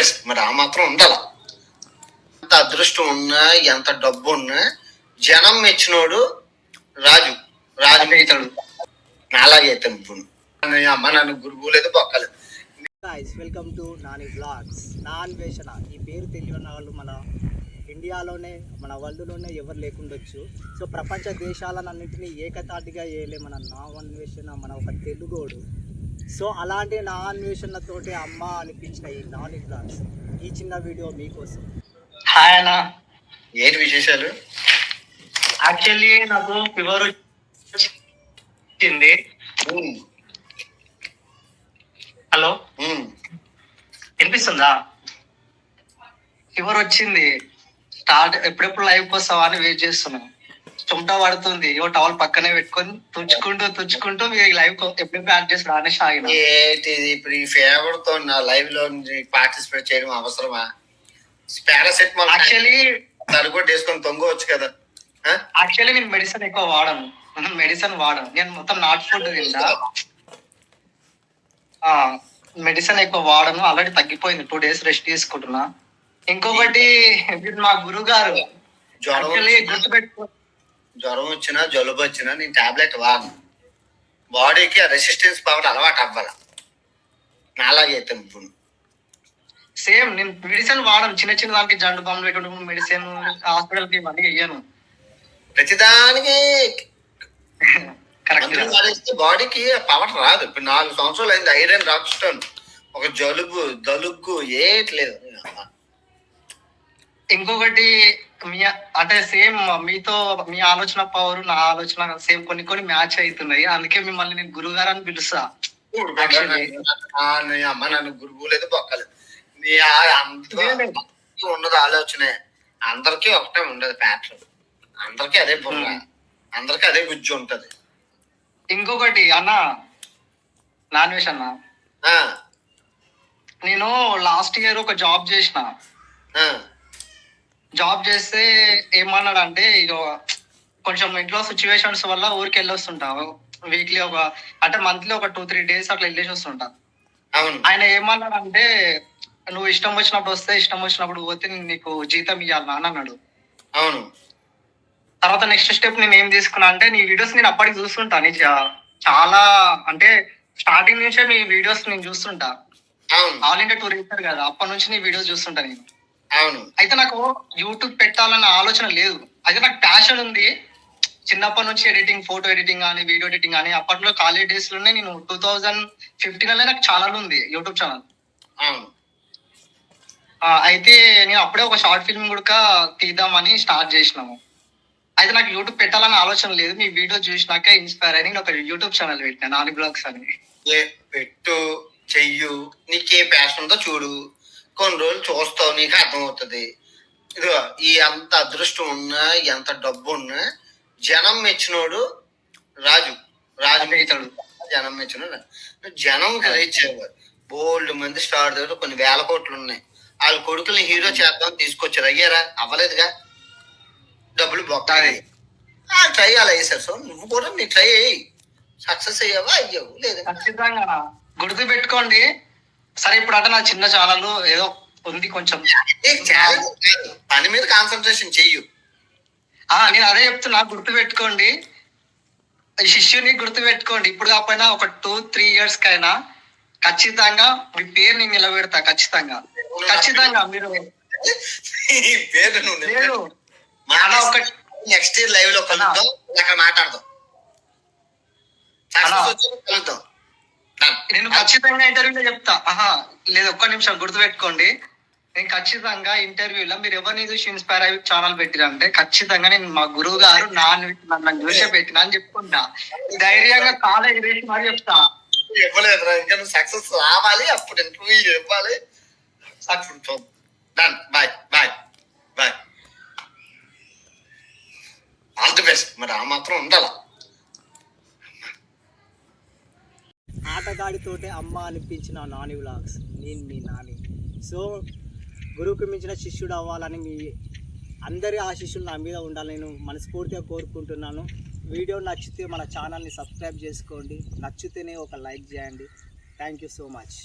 Best. మరి ఆ మాత్రం ఉండాలి. ఎంత అదృష్టం ఉన్నా ఎంత డబ్బు ఉన్నా జనం మెచ్చినోడు రాజు అవుతాడు. నాలాగే అయితే అమ్మ నన్ను గురువు లేదు బొక్కలేదు. Welcome to Nani blogs. అన్వేషణ ఈ పేరు తెలియని వాళ్ళు మన ఇండియాలోనే మన వరల్డ్లోనే ఎవరు లేకుండొచ్చు. సో ప్రపంచ దేశాలన్నింటినీ ఏకతాటిగా చేయలే మన అన్వేషణ, మన ఒక తెలుగోడు. సో అలాంటి అన్వేషణతోటి అమ్మ అనిపించిన ఈ నాని బ్లాగ్స్ ఈ చిన్న వీడియో మీకోసం. హాయ్ అన్న, ఏంటి విశేషాలు? యాక్చువల్లీ నాకు ఫీవర్ వచ్చింది. హలో, వినిపిస్తుందా? ఫీవర్ వచ్చింది. ఎప్పుడెప్పుడు లైవ్ వస్తావా అని వెయిట్ చేస్తున్నాం. చెమట పడుతుంది, ఏవో టవల్ పక్కనే పెట్టుకొని తుచ్చుకుంటూ మీరు లైవ్ ఎప్పుడెప్పుడు యాడ్ చేసి రానేసి ఆగిన. ఏంటిది ఇప్పుడు ఈ ఫేవర్ తో నా లైవ్ లో పార్టిసిపేట్ చేయడం అవసరమా? పారాసెటమాల్ యాక్చువల్లీ తరుగుడు వేసుకొని తొంగవచ్చు కదా. యాక్చువల్లీ నేను మెడిసిన్ ఎక్కువ వాడను. నేను మొత్తం నాట్ ఫుడ్ తింటా. మెడిసిన్ ఎక్కువ వాడను. ఆల్రెడీ తగ్గిపోయింది. 2 days రెస్ట్ తీసుకుంటున్నా. ఇంకొకటి, మీరు మా గురువు గారు జ్వరం వచ్చినా జలుబు వచ్చినా నేను టాబ్లెట్ వాడను. బాడీకి రెసిస్టెన్స్ పవర్ అలవాటు అవ్వాలి. నాలాగే అయితే సేమ్ నేను మెడిసిన్ వాడను. చిన్న దానికి జండు బాంబులు పెట్టడం, మెడిసిన్ హాస్పిటల్ కి ఇవన్నీ ఇయ్యను. ప్రతిదానికి కరెక్ట్. బాడీకి పవర్ రాదు. ఇప్పుడు 4 సంవత్సరాలు అయింది ఐరన్ రాక్స్టోన్. ఒక జలుబు దలుగ్గు ఏట్లేదు. ఇంకొకటి, అంటే సేమ్ మీతో మీ ఆలోచన పవర్ నా ఆలోచన సేమ్ కొన్ని మ్యాచ్ అవుతున్నాయి. అందుకే మిమ్మల్ని నేను గురువు గారు అని పిలుస్తా. అమ్మ నన్ను గురువు లేదు బొక్కలేదు. ఉన్నది ఆలోచనే. అందరికీ ఒకటే ఉండదు ప్యాటర్న్. అందరికీ అదే బుర్ర, అందరికీ అదే గుజ్జు ఉంటది. ఇంకొకటి అన్న, నాన్వేష్ అన్న, నేను లాస్ట్ ఇయర్ ఒక జాబ్ చేసిన. జాబ్ చేస్తే ఏమన్నాడు అంటే, ఇక కొంచెం ఇంట్లో సిచ్యువేషన్స్ వల్ల ఊరికి వెళ్ళొస్తుంటా. వీక్లీ అంటే మంత్లీ ఒక 2-3 days అట్లా వెళ్ళేసి వస్తుంటా. ఆయన ఏమన్నాడు అంటే, నువ్వు ఇష్టం వచ్చినప్పుడు వస్తే, ఇష్టం వచ్చినప్పుడు పోతే నీకు జీతం ఇవ్వాలి అని అన్నాడు. అవును. తర్వాత నెక్స్ట్ స్టెప్ నేను ఏం తీసుకున్నా అంటే, నీ వీడియోస్ నేను అప్పటికి చూస్తుంటా. చాలా అంటే స్టార్టింగ్ నుంచే మీ వీడియోస్ నేను చూస్తుంటా. ఆల్ ఇండియా టూర్ ఇస్తారు కదా, అప్పటి నుంచి నీ వీడియోస్ చూస్తుంటా నేను. అవును. అయితే నాకు యూట్యూబ్ పెట్టాలన్న ఆలోచన లేదు. అయితే నాకు ప్యాషన్ ఉంది చిన్నప్పటి నుంచి. ఎడిటింగ్, ఫోటో ఎడిటింగ్ కానీ, వీడియో ఎడిటింగ్ కానీ. అప్పట్లో కాలేజ్ డేస్ లోనే నేను 2015 నాకు ఛానల్ ఉంది, యూట్యూబ్ ఛానల్. అయితే నేను అప్పుడే ఒక షార్ట్ ఫిల్మ్ కూడా తీద్దామని స్టార్ట్ చేసినాము. అయితే నాకు యూట్యూబ్ పెట్టాలన్న ఆలోచన లేదు. మీ వీడియో చూసినాక ఇన్స్పైర్ అయ్యి ఒక యూట్యూబ్ ఛానల్ పెట్టినా, నాని బ్లాగ్స్ అని. పెట్టు, చెయ్యు, నీకే ప్యాషన్ ఉందో చూడు. కొన్ని రోజులు చూస్తావు, నీకు అర్థమవుతుంది. ఇదిగో ఈ అంత అదృష్టం ఉన్నా ఎంత డబ్బు ఉన్నా జనం మెచ్చినోడు రాజు అవుతాడు. జనం మెచ్చినోడు. జనం రీచ్ అయ్యేవారు. బోల్డ్ మంది స్టార్ దగ్గర కొన్ని 1000 కోట్లు ఉన్నాయి. వాళ్ళ కొడుకుల్ని హీరో చేద్దాం తీసుకొచ్చారు. అయ్యారా? అవ్వలేదుగా. డబ్బులు బొక్కాయి. ట్రై అలా వేసారు. సో నువ్వు కూడా నీ ట్రై అయ్యి సక్సెస్ అయ్యావా? అయ్యావు. లేదు ఖచ్చితంగా గుర్తు పెట్టుకోండి. సరే, ఇప్పుడు అంటే నా చిన్న ఛానల్ ఏదో ఉంది, కొంచెం పని మీద కాన్సన్ట్రేషన్ చెయ్యు. నేను అదే చెప్తున్నా, గుర్తు పెట్టుకోండి. శిష్యుని గుర్తు పెట్టుకోండి. ఇప్పుడు కాకపోయినా ఒక 2-3 years కైనా ఖచ్చితంగా మీ పేరు నేను నిలబెడతా. ఖచ్చితంగా మీరు పేరు నెక్స్ట్ ఇయర్ లైవ్ లో కలుద్దాం, అక్కడ మాట్లాడదాం. కలుద్దాం. నేను ఖచ్చితంగా ఇంటర్వ్యూలో చెప్తా. లేదు, ఒక్క నిమిషం గుర్తు పెట్టుకోండి. నేను ఖచ్చితంగా ఇంటర్వ్యూలో మీరు ఎవరిని చూసి ఇన్స్పైర్ అయ్యి ఛానల్ పెట్టిరంటే ఖచ్చితంగా నేను మా గురువు గారు నన్ను చూసే పెట్టినా అని చెప్పుకుంటా. ధైర్యంగా కాలేజ్ వేసి మరి చెప్తా. ఇవ్వలేదు ఇంకా సక్సెస్ రావాలి, అప్పుడు ఇంటర్వ్యూ ఇవ్వాలి. Success. Done. Bye bye bye. All the best. మరి ఆ మాత్రం ఉండాలి. ఆటగాడితోటే అమ్మ అనిపించిన నాని వ్లాగ్స్. నేను మీ నాని. సో గురువుకి మించిన శిష్యుడు అవ్వాలని మీ అందరి ఆశీస్సులు నా మీద ఉండాలని నేను మనస్ఫూర్తిగా కోరుకుంటున్నాను. వీడియో నచ్చితే మన ఛానల్ని సబ్స్క్రైబ్ చేసుకోండి. నచ్చితేనే ఒక లైక్ చేయండి. Thank you so much.